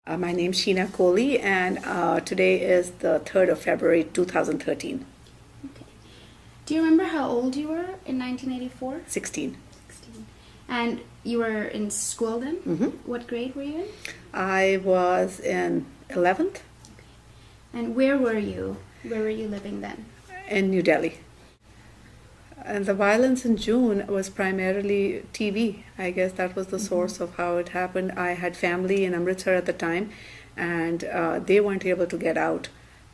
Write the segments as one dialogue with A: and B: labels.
A: My name's Sheena Kohli, and today is the 3rd of February 2013.
B: Okay. Do you remember how old you were in 1984?
A: 16.
B: 16. And you were in school then?
A: Mm-hmm.
B: What grade were you in?
A: I was in 11th.
B: And where were you? Where were you living then?
A: In New Delhi. And the violence in June was primarily TV. I guess that was the source of how it happened. I had family in Amritsar at the time, and they weren't able to get out.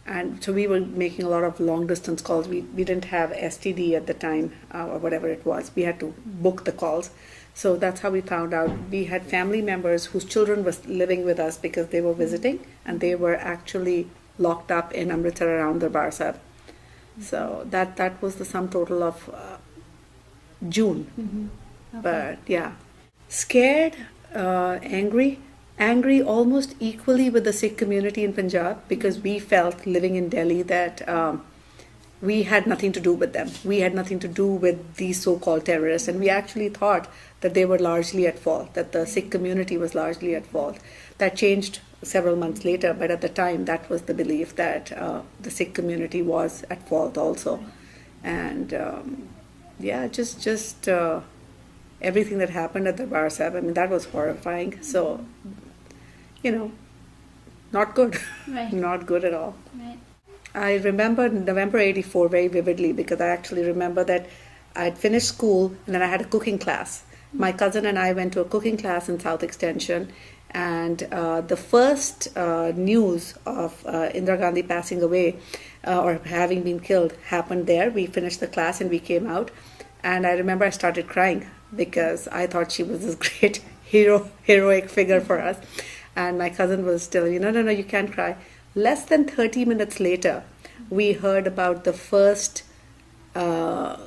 A: And so we were making a lot of long distance calls. We didn't have STD at the time, or whatever it was. We had to book the calls. So that's how we found out. We had family members whose children were living with us because they were visiting, and they were actually locked up in Amritsar around the Bar Sahib. So that was the sum total of June.
B: Mm-hmm. Okay.
A: But yeah, scared, angry almost equally with the Sikh community in Punjab, because we felt living in Delhi that we had nothing to do with them. We had nothing to do with these so-called terrorists, and we actually thought that they were largely at fault, that the Sikh community was largely at fault. That changed several months later, but at the time that was the belief, that the Sikh community was at fault also. And just everything that happened at the Bar Sahib, I mean, that was horrifying. So, not good.
B: Right.
A: Not good at all.
B: Right.
A: I remember November 84 very vividly, because I actually remember that I'd finished school and then I had a cooking class. My cousin and I went to a cooking class in South Extension, and the first news of Indira Gandhi passing away or having been killed happened there. We finished the class and we came out, and I remember I started crying because I thought she was this great heroic figure for us. And my cousin was telling me, no, you can't cry. Less than 30 minutes later, we heard about the first killing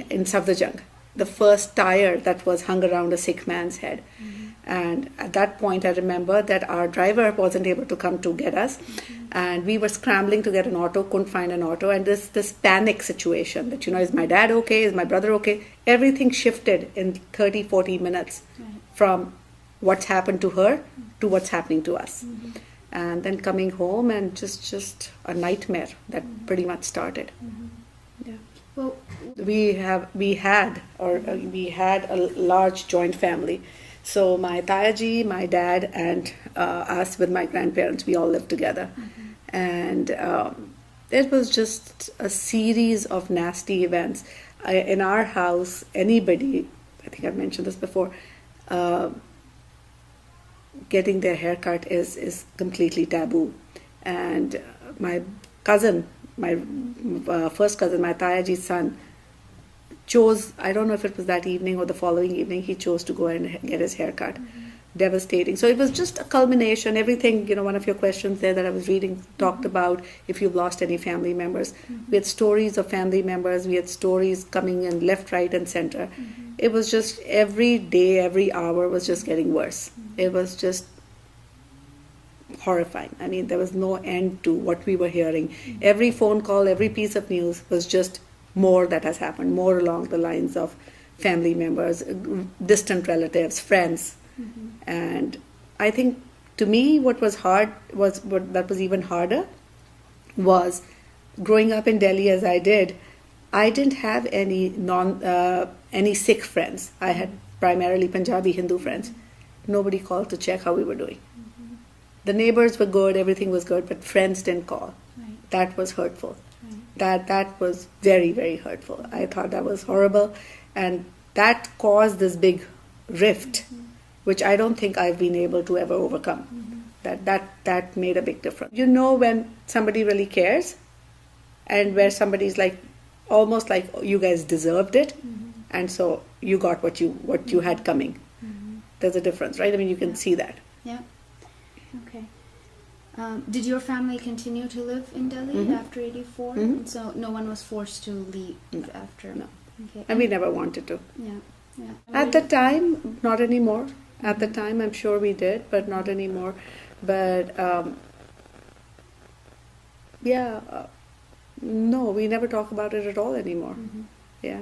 A: in Safdarjung, the first tire that was hung around a Sikh man's head. Mm-hmm. And at that point, I remember that our driver wasn't able to come to get us. Mm-hmm. And we were scrambling to get an auto, couldn't find an auto. And this panic situation that, is my dad okay? Is my brother okay? Everything shifted in 30, 40 minutes from what's happened to her to what's happening to us. Mm-hmm. And then coming home, and just a nightmare that pretty much started. Mm-hmm. Yeah.
B: Well,
A: we had a large joint family. So my Tayaji, my dad, and us with my grandparents, we all lived together. Mm-hmm. And it was just a series of nasty events. In our house, anybody, I think I've mentioned this before, getting their haircut is completely taboo. And my cousin, my first cousin, my Tayaji's son, chose, I don't know if it was that evening or the following evening, he chose to go and get his haircut. Mm-hmm. Devastating. So it was just a culmination. Everything, one of your questions there that I was reading talked about if you've lost any family members. Mm-hmm. We had stories of family members. We had stories coming in left, right, and center. Mm-hmm. It was just every day, every hour was just getting worse. Mm-hmm. It was just horrifying. I mean, there was no end to what we were hearing. Mm-hmm. Every phone call, every piece of news was just more that has happened, more along the lines of family members, distant relatives, friends. Mm-hmm. And I think, to me, what was hard was that was even harder was growing up in Delhi as I did. I didn't have any Sikh friends. I had primarily Punjabi Hindu friends. Nobody called to check how we were doing. Mm-hmm. The neighbors were good, everything was good, but friends didn't call. Right. That was hurtful. Right. That was very, very hurtful. I thought that was horrible, and that caused this big rift, which I don't think I've been able to ever overcome. Mm-hmm. That made a big difference. When somebody really cares, and where somebody's like, almost like, you guys deserved it, and so you got what you had coming. Mm-hmm. There's a difference, right? I mean, you can see that.
B: Yeah. Okay. Did your family continue to live in Delhi after 84? Mm-hmm. So no one was forced to leave after?
A: No.
B: Okay.
A: And we never wanted to.
B: Yeah.
A: At the time, not anymore. At the time, I'm sure we did, but not anymore. But, no, we never talk about it at all anymore. Mm-hmm. Yeah.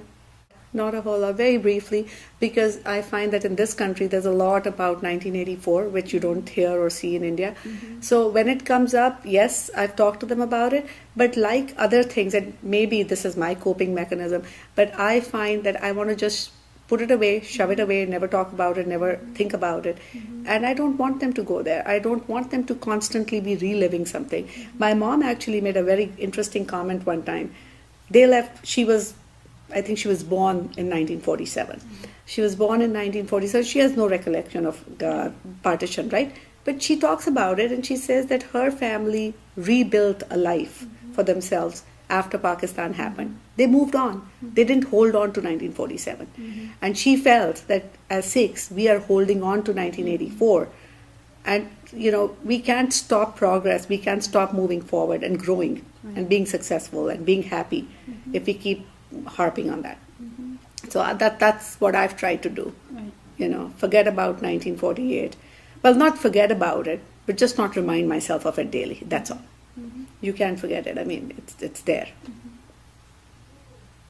A: Not a whole lot, very briefly, because I find that in this country there's a lot about 1984, which you don't hear or see in India. So when it comes up, yes, I've talked to them about it, but like other things, and maybe this is my coping mechanism, but I find that I want to just put it away, shove it away, never talk about it, never think about it. And I don't want them to go there. I don't want them to constantly be reliving something. My mom actually made a very interesting comment one time. They left, I think she was born in 1947. She was born in 1947. She has no recollection of partition, right? But she talks about it and she says that her family rebuilt a life for themselves after Pakistan happened. They moved on. They didn't hold on to 1947. And she felt that as Sikhs, we are holding on to 1984. And, we can't stop progress. We can't stop moving forward and growing and being successful and being happy if we keep harping on that. So that's what I've tried to do. Forget about 1948. Well, not forget about it, but just not remind myself of it daily. That's all. You can't forget it. I mean, it's there.